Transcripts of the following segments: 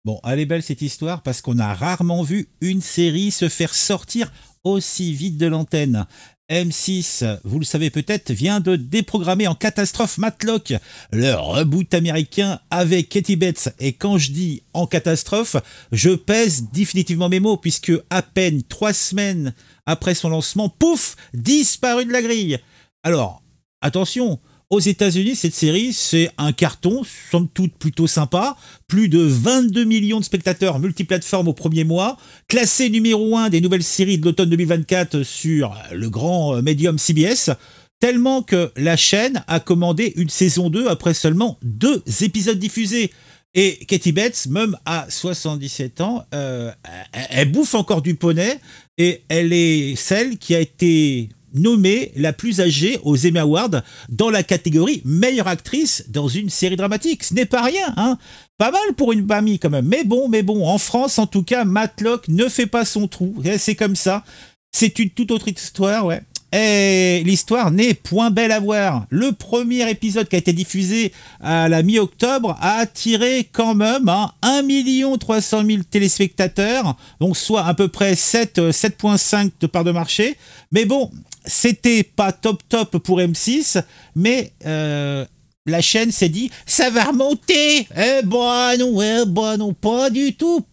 Bon, elle est belle cette histoire parce qu'on a rarement vu une série se faire sortir aussi vite de l'antenne. M6, vous le savez peut-être, vient de déprogrammer en catastrophe Matlock, le reboot américain avec Katie Bates. Et quand je dis en catastrophe, je pèse définitivement mes mots puisque à peine 3 semaines après son lancement, pouf, disparu de la grille. Alors, attention, aux États-Unis, cette série, c'est un carton, somme toute plutôt sympa. Plus de 22 millions de spectateurs multiplateformes au premier mois. Classé numéro 1 des nouvelles séries de l'automne 2024 sur le grand médium CBS. Tellement que la chaîne a commandé une saison 2 après seulement 2 épisodes diffusés. Et Katie Bates, même à 77 ans, elle bouffe encore du poney. Et elle est celle qui a été nommée la plus âgée aux Emmy Awards dans la catégorie meilleure actrice dans une série dramatique. Ce n'est pas rien, hein. Pas mal pour une mamie quand même. Mais bon, en France, en tout cas, Matlock ne fait pas son trou. C'est comme ça. C'est une toute autre histoire, ouais. Et l'histoire n'est point belle à voir. Le premier épisode qui a été diffusé à la mi-octobre a attiré quand même 1 300 000 téléspectateurs, donc soit à peu près 7,5 de part de marché. Mais bon, c'était pas top pour M6, mais la chaîne s'est dit ça va remonter. Non, pas du tout.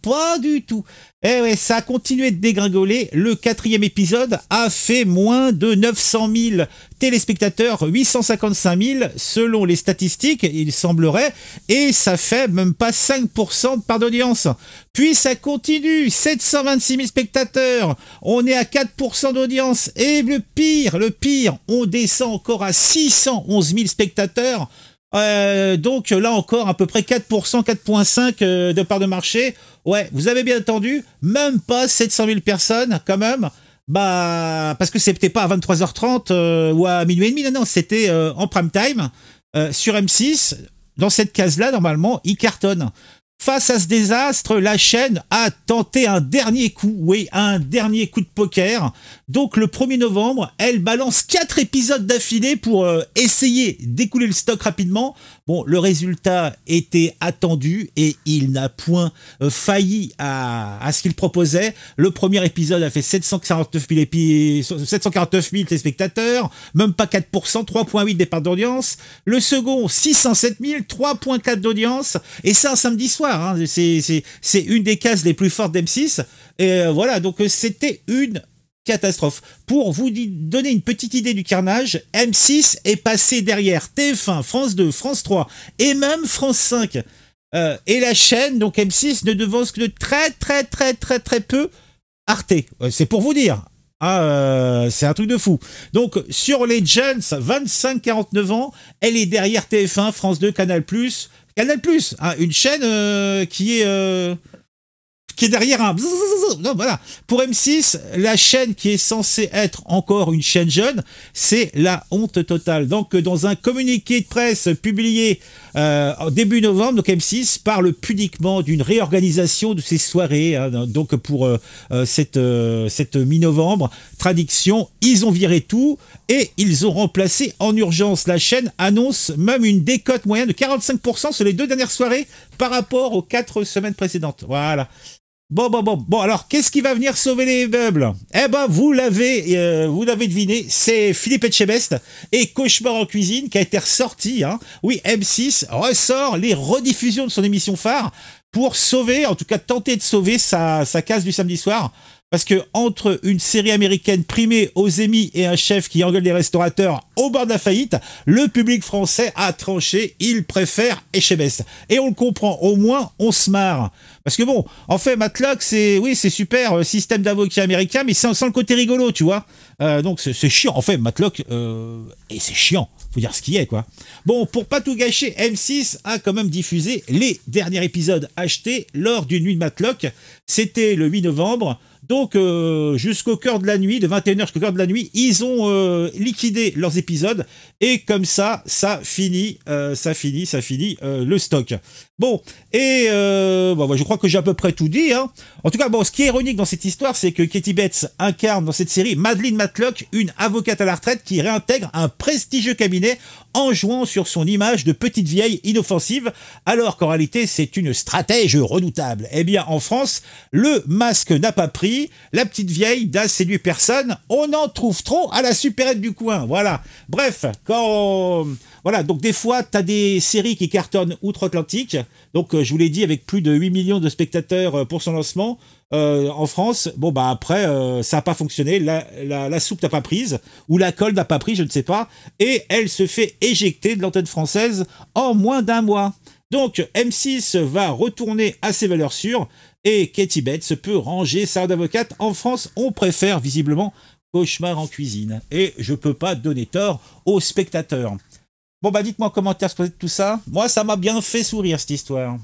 Eh ouais, ça a continué de dégringoler. Le 4e épisode a fait moins de 900 000 téléspectateurs, 855 000 selon les statistiques, il semblerait, et ça fait même pas 5% de part d'audience. Puis ça continue, 726 000 spectateurs, on est à 4% d'audience, et le pire, on descend encore à 611 000 spectateurs. Donc là encore à peu près 4%, 4,5% de part de marché. Ouais, vous avez bien entendu, même pas 700 000 personnes quand même. Bah parce que c'était pas à 23h30 ou à minuit et demi, non, c'était en prime time sur M6. Dans cette case-là, normalement, il cartonne. Face à ce désastre, la chaîne a tenté un dernier coup, oui, un dernier coup de poker. Donc le 1er novembre, elle balance 4 épisodes d'affilée pour essayer d'écouler le stock rapidement. Bon, le résultat était attendu et il n'a point failli à ce qu'il proposait. Le premier épisode a fait 749 000 téléspectateurs, même pas 4%, 3,8 des parts d'audience. Le second, 607 000, 3,4 d'audience. Et ça, un samedi soir. Hein. C'est une des cases les plus fortes d'M6. Et voilà, donc c'était une catastrophe. Pour vous donner une petite idée du carnage, M6 est passé derrière TF1, France 2, France 3 et même France 5. Et la chaîne, donc M6, ne devance que de très peu Arte. C'est pour vous dire. C'est un truc de fou. Donc, sur les jeunes, 25-49 ans, elle est derrière TF1, France 2, Canal+, hein, une chaîne qui est derrière un... Non, voilà. Pour M6, la chaîne qui est censée être encore une chaîne jeune, c'est la honte totale. Donc, dans un communiqué de presse publié en début novembre, donc M6 parle pudiquement d'une réorganisation de ses soirées. Hein, donc, pour cette mi-novembre, traduction, ils ont viré tout et ils ont remplacé en urgence. La chaîne annonce même une décote moyenne de 45% sur les 2 dernières soirées par rapport aux 4 semaines précédentes. Voilà. Bon, alors, qu'est-ce qui va venir sauver les meubles? Eh ben, vous l'avez deviné, c'est Philippe Etchebest et Cauchemar en cuisine qui a été ressorti, hein. Oui, M6 ressort les rediffusions de son émission phare pour sauver, en tout cas tenter de sauver sa case du samedi soir. Parce que entre une série américaine primée aux Emmy et un chef qui engueule les restaurateurs au bord de la faillite, le public français a tranché, il préfère Etchebest. Et on le comprend, au moins on se marre. Parce que bon, en fait, Matlock, c'est super, système d'avocat américain, mais sans le côté rigolo, tu vois. Donc c'est chiant, en fait, Matlock, et c'est chiant, faut dire ce qui est, quoi. Bon, pour pas tout gâcher, M6 a quand même diffusé les derniers épisodes achetés lors d'une nuit de Matlock. C'était le 8 novembre. Donc jusqu'au cœur de la nuit, de 21h jusqu'au cœur de la nuit, ils ont liquidé leurs épisodes et comme ça finit le stock. Bon, et bon, je crois que j'ai à peu près tout dit. Hein. En tout cas, bon, ce qui est ironique dans cette histoire, c'est que Katie Bates incarne dans cette série Madeleine Matlock, une avocate à la retraite qui réintègre un prestigieux cabinet en jouant sur son image de petite vieille inoffensive, alors qu'en réalité, c'est une stratège redoutable. Eh bien, en France, le masque n'a pas pris, la petite vieille n'a séduit personne, on en trouve trop à la supérette du coin, voilà. Bref, voilà, donc des fois, t'as des séries qui cartonnent outre-Atlantique, donc je vous l'ai dit, avec plus de 8 millions de spectateurs pour son lancement, en France, bon bah après ça n'a pas fonctionné, la soupe n'a pas prise, ou la colle n'a pas pris, je ne sais pas, et elle se fait éjecter de l'antenne française en moins d'un mois. Donc M6 va retourner à ses valeurs sûres, et Katie Bates peut ranger sa d'avocate. En France, on préfère visiblement Cauchemar en cuisine, et je peux pas donner tort aux spectateurs. Bon bah dites-moi en commentaire ce que vous pensez de tout ça. Moi ça m'a bien fait sourire cette histoire.